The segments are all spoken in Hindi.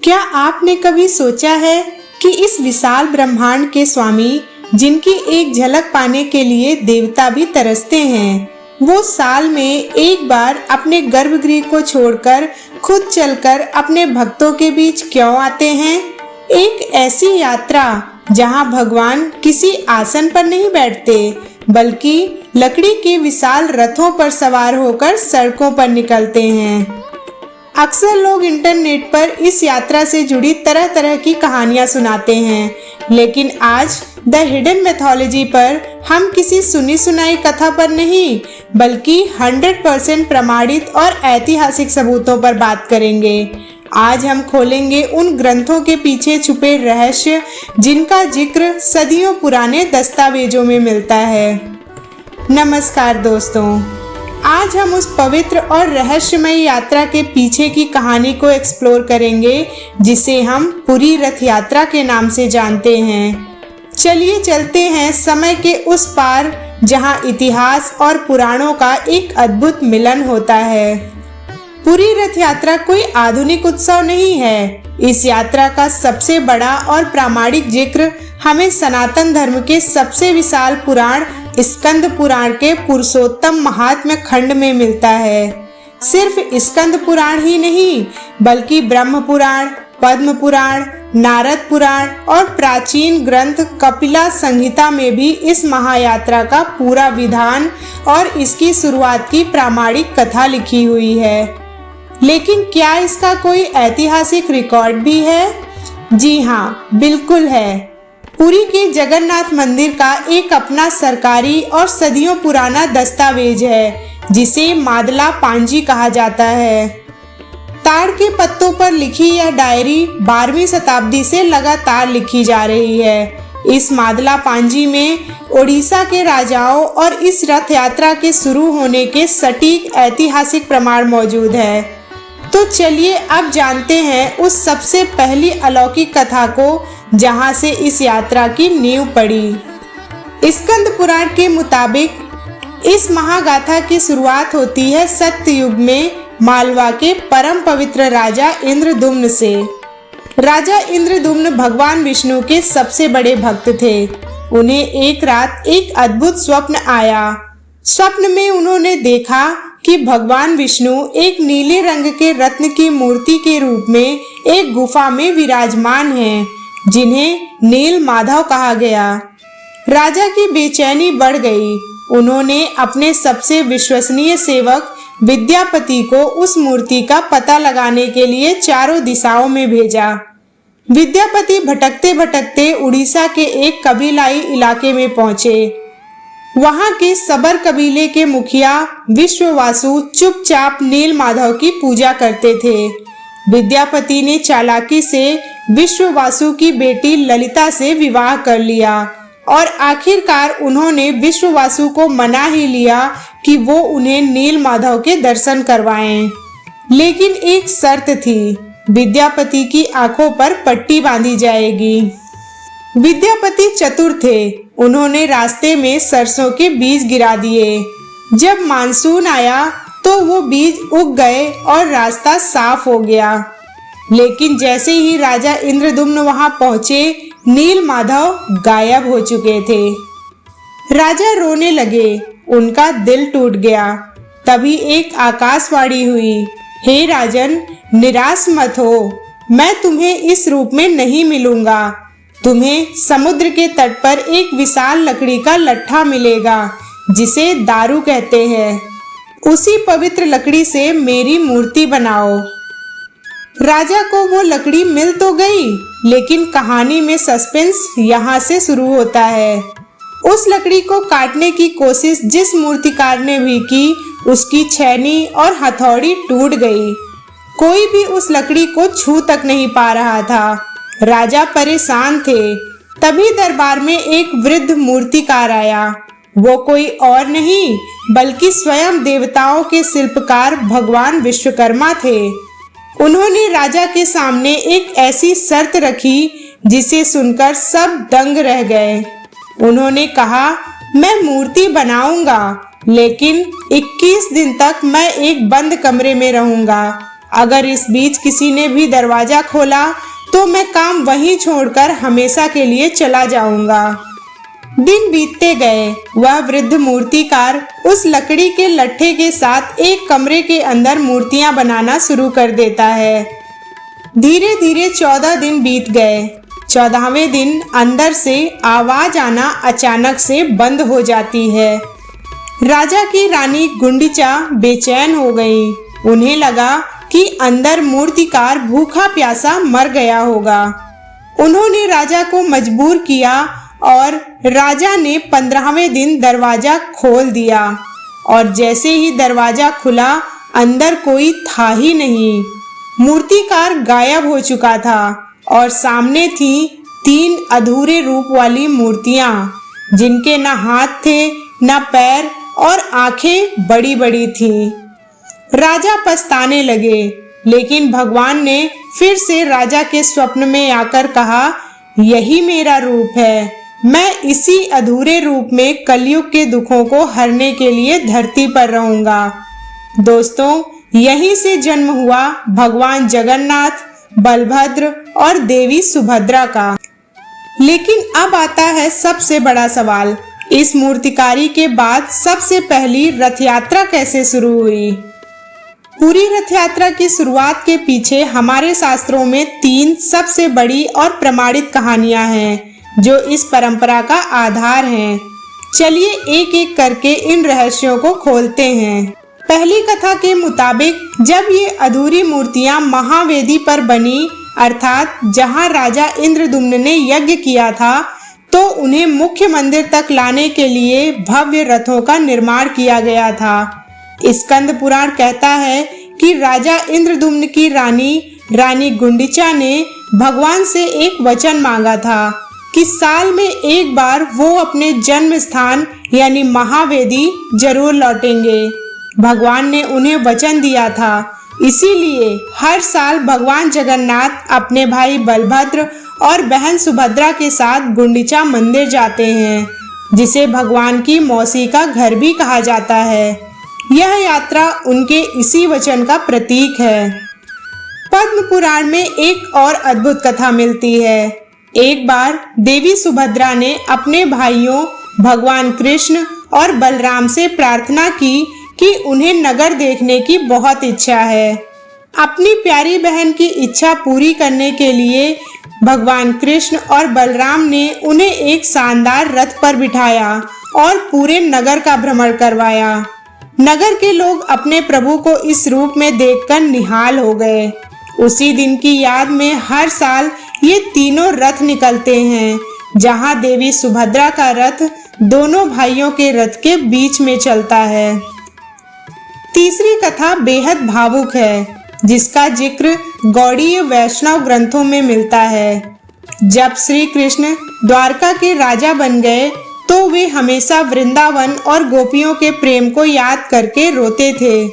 क्या आपने कभी सोचा है कि इस विशाल ब्रह्मांड के स्वामी, जिनकी एक झलक पाने के लिए देवता भी तरसते हैं, वो साल में एक बार अपने गर्भगृह को छोड़कर खुद चलकर अपने भक्तों के बीच क्यों आते हैं? एक ऐसी यात्रा जहां भगवान किसी आसन पर नहीं बैठते, बल्कि लकड़ी के विशाल रथों पर सवार होकर सड़कों पर निकलते हैं। अक्सर लोग इंटरनेट पर इस यात्रा से जुड़ी तरह तरह की कहानियां सुनाते हैं, लेकिन आज द हिडन मैथोलॉजी पर हम किसी सुनी सुनाई कथा पर नहीं, बल्कि 100% प्रमाणित और ऐतिहासिक सबूतों पर बात करेंगे। आज हम खोलेंगे उन ग्रंथों के पीछे छुपे रहस्य, जिनका जिक्र सदियों पुराने दस्तावेजों में मिलता है। नमस्कार दोस्तों, आज हम उस पवित्र और रहस्यमय यात्रा के पीछे की कहानी को एक्सप्लोर करेंगे, जिसे हम पुरी रथ यात्रा के नाम से जानते हैं। चलिए चलते हैं समय के उस पार, जहां इतिहास और पुराणों का एक अद्भुत मिलन होता है। पुरी रथ यात्रा कोई आधुनिक उत्सव नहीं है। इस यात्रा का सबसे बड़ा और प्रामाणिक जिक्र हमें सनातन धर्म के सबसे विशाल पुराण स्कंद पुराण के पुरुषोत्तम महात्म्य खंड में मिलता है। सिर्फ स्कंद पुराण ही नहीं, बल्कि ब्रह्म पुराण, पद्म पुराण, नारद पुराण और प्राचीन ग्रंथ कपिला संहिता में भी इस महायात्रा का पूरा विधान और इसकी शुरुआत की प्रामाणिक कथा लिखी हुई है। लेकिन क्या इसका कोई ऐतिहासिक रिकॉर्ड भी है? जी हाँ, बिल्कुल है। पुरी के जगन्नाथ मंदिर का एक अपना सरकारी और सदियों पुराना दस्तावेज है, जिसे मादला पांजी कहा जाता है। ताड़ के पत्तों पर लिखी यह डायरी 12वीं शताब्दी से लगातार लिखी जा रही है। इस मादला पांजी में ओडिशा के राजाओं और इस रथ यात्रा के शुरू होने के सटीक ऐतिहासिक प्रमाण मौजूद है। तो चलिए अब जानते हैं उस सबसे पहली अलौकिक कथा को, जहां से इस यात्रा की नींव पड़ी। स्कंद पुराण के मुताबिक इस महागाथा की शुरुआत होती है सत्ययुग में मालवा के परम पवित्र राजा इंद्रदुम्न से। राजा इंद्रदुम्न भगवान विष्णु के सबसे बड़े भक्त थे। उन्हें एक रात एक अद्भुत स्वप्न आया। स्वप्न में उन्होंने देखा कि भगवान विष्णु एक नीले रंग के रत्न की मूर्ति के रूप में एक गुफा में विराजमान हैं, जिन्हें नील माधव कहा गया। राजा की बेचैनी बढ़ गई। उन्होंने अपने सबसे विश्वसनीय सेवक विद्यापति को उस मूर्ति का पता लगाने के लिए चारों दिशाओं में भेजा। विद्यापति भटकते भटकते उड़ीसा के एक कबीलाई इलाके में पहुंचे। वहां के सबर कबीले के मुखिया विश्ववासु चुपचाप नील माधव की पूजा करते थे। विद्यापति ने चालाकी से विश्ववासु की बेटी ललिता से विवाह कर लिया और आखिरकार उन्होंने विश्ववासु को मना ही लिया कि वो उन्हें नील माधव के दर्शन करवाएं। लेकिन एक शर्त थी, विद्यापति की आंखों पर पट्टी बांधी जाएगी। विद्यापति चतुर थे। उन्होंने रास्ते में सरसों के बीज गिरा दिए। जब मानसून आया तो वो बीज उग गए और रास्ता साफ हो गया। लेकिन जैसे ही राजा इंद्रदुम्न वहां पहुंचे, नील माधव गायब हो चुके थे। राजा रोने लगे। उनका दिल टूट गया। तभी एक आकाशवाणी हुई, हे राजन, निराश मत हो। मैं तुम्हें इस रूप में नहीं मिलूंगा। तुम्हें समुद्र के तट पर एक विशाल लकड़ी का लट्ठा मिलेगा, जिसे दारू कहते हैं। उसी पवित्र लकड़ी से मेरी मूर्ति बनाओ। राजा को वो लकड़ी मिल तो गई, लेकिन कहानी में सस्पेंस यहाँ से शुरू होता है। उस लकड़ी को काटने की कोशिश जिस मूर्तिकार ने भी की, उसकी छेनी और हथौड़ी टूट गई। कोई भी उस लकड़ी को छू तक नहीं पा रहा था। राजा परेशान थे। तभी दरबार में एक वृद्ध मूर्तिकार आया। वो कोई और नहीं, बल्कि स्वयं देवताओं के शिल्पकार भगवान विश्वकर्मा थे। उन्होंने राजा के सामने एक ऐसी शर्त रखी, जिसे सुनकर सब दंग रह गए। उन्होंने कहा, मैं मूर्ति बनाऊंगा, लेकिन 21 दिन तक मैं एक बंद कमरे में रहूंगा। अगर इस बीच किसी ने भी दरवाजा खोला तो मैं काम वहीं छोड़कर हमेशा के लिए चला जाऊंगा। दिन बीतते गए। वह वृद्ध मूर्तिकार उस लकड़ी के लट्ठे के साथ एक कमरे के अंदर मूर्तियां बनाना शुरू कर देता है। धीरे धीरे 14 दिन बीत गए। 14वें दिन अंदर से आवाज आना अचानक से बंद हो जाती है। राजा की रानी गुंडीचा बेचैन हो गई। उन्हें लगा कि अंदर मूर्तिकार भूखा प्यासा मर गया होगा। उन्होंने राजा को मजबूर किया और राजा ने 15वें दिन दरवाजा खोल दिया और जैसे ही दरवाजा खुला अंदर कोई था ही नहीं। मूर्तिकार गायब हो चुका था और सामने थी 3 अधूरे रूप वाली मूर्तियां, जिनके न हाथ थे न पैर और आंखें बड़ी बड़ी थीं। राजा पछताने लगे, लेकिन भगवान ने फिर से राजा के स्वप्न में आकर कहा, यही मेरा रूप है। मैं इसी अधूरे रूप में कलयुग के दुखों को हरने के लिए धरती पर रहूंगा। दोस्तों, यहीं से जन्म हुआ भगवान जगन्नाथ, बलभद्र और देवी सुभद्रा का। लेकिन अब आता है सबसे बड़ा सवाल, इस मूर्तिकारी के बाद सबसे पहली रथ यात्रा कैसे शुरू हुई? पूरी रथ यात्रा की शुरुआत के पीछे हमारे शास्त्रों में 3 सबसे बड़ी और प्रमाणित कहानियां हैं जो इस परंपरा का आधार हैं। चलिए एक एक करके इन रहस्यों को खोलते हैं। पहली कथा के मुताबिक जब ये अधूरी मूर्तियां महावेदी पर बनी, अर्थात जहां राजा इंद्रदुम्न ने यज्ञ किया था, तो उन्हें मुख्य मंदिर तक लाने के लिए भव्य रथों का निर्माण किया गया था। स्कंद पुराण कहता है कि राजा इंद्रदुम्न की रानी गुंडीचा ने भगवान से एक वचन मांगा था कि साल में एक बार वो अपने जन्म स्थान यानी महावेदी जरूर लौटेंगे। भगवान ने उन्हें वचन दिया था, इसीलिए हर साल भगवान जगन्नाथ अपने भाई बलभद्र और बहन सुभद्रा के साथ गुंडीचा मंदिर जाते हैं, जिसे भगवान की मौसी का घर भी कहा जाता है। यह यात्रा उनके इसी वचन का प्रतीक है। पद्म पुराण में एक और अद्भुत कथा मिलती है। एक बार देवी सुभद्रा ने अपने भाइयों भगवान कृष्ण और बलराम से प्रार्थना की कि उन्हें नगर देखने की बहुत इच्छा है। अपनी प्यारी बहन की इच्छा पूरी करने के लिए भगवान कृष्ण और बलराम ने उन्हें एक शानदार रथ पर बिठाया और पूरे नगर का भ्रमण करवाया। नगर के लोग अपने प्रभु को इस रूप में देखकर निहाल हो गए। उसी दिन की याद में हर साल ये तीनों रथ निकलते हैं, जहां देवी सुभद्रा का रथ दोनों भाइयों के रथ के बीच में चलता है। तीसरी कथा बेहद भावुक है, जिसका जिक्र गौड़ीय वैष्णव ग्रंथों में मिलता है। जब श्री कृष्ण द्वारका के राजा बन गए, तो वे हमेशा वृंदावन और गोपियों के प्रेम को याद करके रोते थे।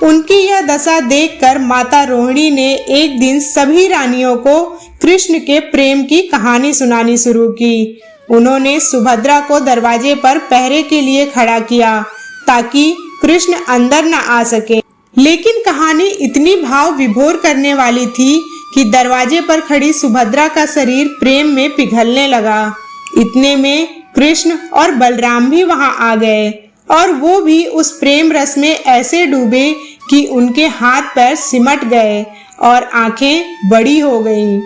उनकी यह दशा देखकर माता रोहिणी ने एक दिन सभी रानियों को कृष्ण के प्रेम की कहानी सुनानी शुरू की। उन्होंने सुभद्रा को दरवाजे पर पहरे के लिए खड़ा किया ताकि कृष्ण अंदर न आ सके। लेकिन कहानी इतनी भाव विभोर करने वाली थी कि दरवाजे पर खड़ी सुभद्रा का शरीर प्रेम में पिघलने लगा। इतने में कृष्ण और बलराम भी वहां आ गए और वो भी उस प्रेम रस में ऐसे डूबे कि उनके हाथ पैर सिमट गए और आंखें बड़ी हो गईं।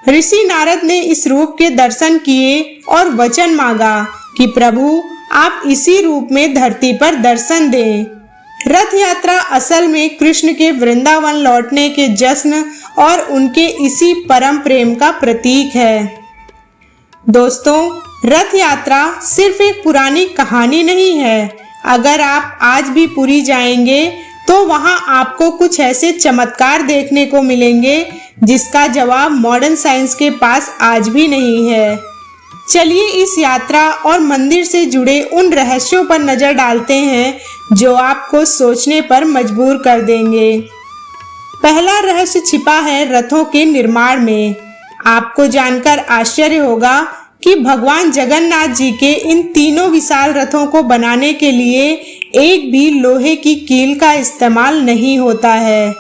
ऋषि नारद ने इस रूप के दर्शन किए और वचन मांगा कि प्रभु आप इसी रूप में धरती पर दर्शन दें। रथ यात्रा असल में कृष्ण के वृंदावन लौटने के जश्न और उनके इसी परम प्रेम का प्रतीक है। दोस्तों, रथ यात्रा सिर्फ एक पुरानी कहानी नहीं है। अगर आप आज भी पुरी जाएंगे तो वहां आपको कुछ ऐसे चमत्कार देखने को मिलेंगे जिसका जवाब मॉडर्न साइंस के पास आज भी नहीं है। चलिए इस यात्रा और मंदिर से जुड़े उन रहस्यों पर नजर डालते हैं जो आपको सोचने पर मजबूर कर देंगे। पहला रहस्य छिपा है रथों के निर्माण में। आपको जानकर आश्चर्य होगा कि भगवान जगन्नाथ जी के इन तीनों विशाल रथों को बनाने के लिए एक भी लोहे की कील का इस्तेमाल नहीं होता है।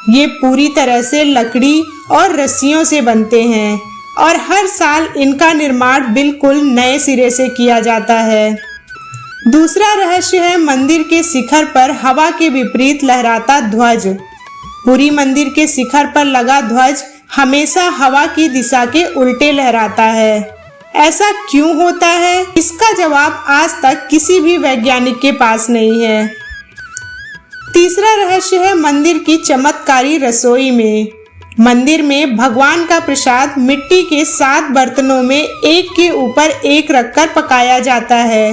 ये पूरी तरह से लकड़ी और रस्सियों से बनते हैं और हर साल इनका निर्माण बिल्कुल नए सिरे से किया जाता है। दूसरा रहस्य है मंदिर के शिखर पर हवा के विपरीत लहराता ध्वज। पुरी मंदिर के शिखर पर लगा ध्वज हमेशा हवा की दिशा के उल्टे लहराता है। ऐसा क्यों होता है, इसका जवाब आज तक किसी भी वैज्ञानिक के पास नहीं है। तीसरा रहस्य है मंदिर की चमत्कारी रसोई में। मंदिर में भगवान का प्रसाद मिट्टी के 7 बर्तनों में एक के ऊपर एक रखकर पकाया जाता है।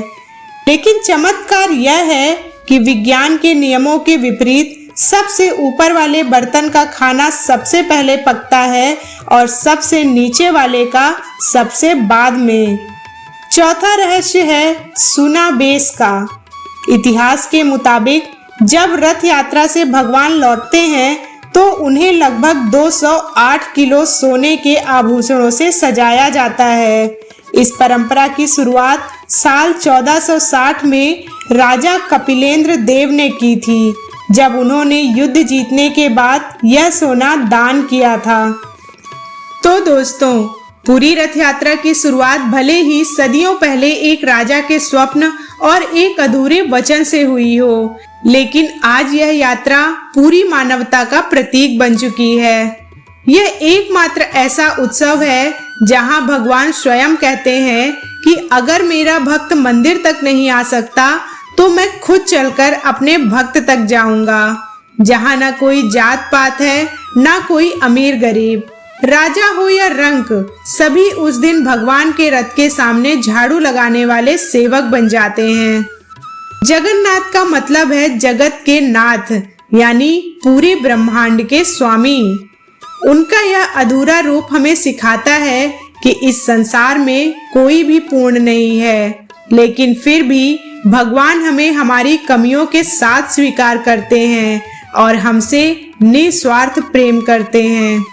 लेकिन चमत्कार यह है कि विज्ञान के नियमों के विपरीत सबसे ऊपर वाले बर्तन का खाना सबसे पहले पकता है और सबसे नीचे वाले का सबसे बाद में। चौथा रहस्य है सुना बेस का। इतिहास के मुताबिक जब रथ यात्रा से भगवान लौटते हैं तो उन्हें लगभग 208 किलो सोने के आभूषणों से सजाया जाता है। इस परंपरा की शुरुआत साल 1460 में राजा कपिलेंद्र देव ने की थी, जब उन्होंने युद्ध जीतने के बाद यह सोना दान किया था। तो दोस्तों, पुरी रथ यात्रा की शुरुआत भले ही सदियों पहले एक राजा के स्वप्न और एक अधूरे वचन से हुई हो, लेकिन आज यह यात्रा पूरी मानवता का प्रतीक बन चुकी है। यह एकमात्र ऐसा उत्सव है जहां भगवान स्वयं कहते हैं कि अगर मेरा भक्त मंदिर तक नहीं आ सकता तो मैं खुद चलकर अपने भक्त तक जाऊंगा। जहां ना कोई जात पात है, ना कोई अमीर गरीब, राजा हो या रंक, सभी उस दिन भगवान के रथ के सामने झाड़ू लगाने वाले सेवक बन जाते हैं। जगन्नाथ का मतलब है जगत के नाथ, यानी पूरे ब्रह्मांड के स्वामी। उनका यह अधूरा रूप हमें सिखाता है कि इस संसार में कोई भी पूर्ण नहीं है, लेकिन फिर भी भगवान हमें हमारी कमियों के साथ स्वीकार करते हैं और हमसे निस्वार्थ प्रेम करते हैं।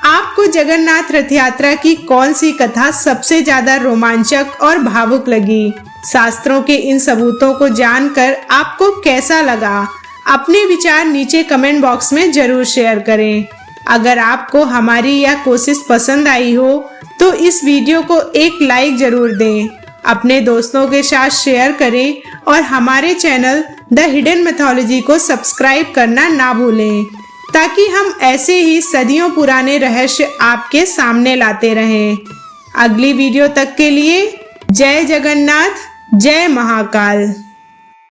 आपको जगन्नाथ रथ यात्रा की कौन सी कथा सबसे ज्यादा रोमांचक और भावुक लगी? शास्त्रों के इन सबूतों को जानकर आपको कैसा लगा? अपने विचार नीचे कमेंट बॉक्स में जरूर शेयर करें। अगर आपको हमारी यह कोशिश पसंद आई हो तो इस वीडियो को एक लाइक जरूर दें, अपने दोस्तों के साथ शेयर करें और हमारे चैनल द हिडन मैथोलॉजी को सब्सक्राइब करना ना भूलें, ताकि हम ऐसे ही सदियों पुराने रहस्य आपके सामने लाते रहें। अगली वीडियो तक के लिए जय जगन्नाथ, जय महाकाल।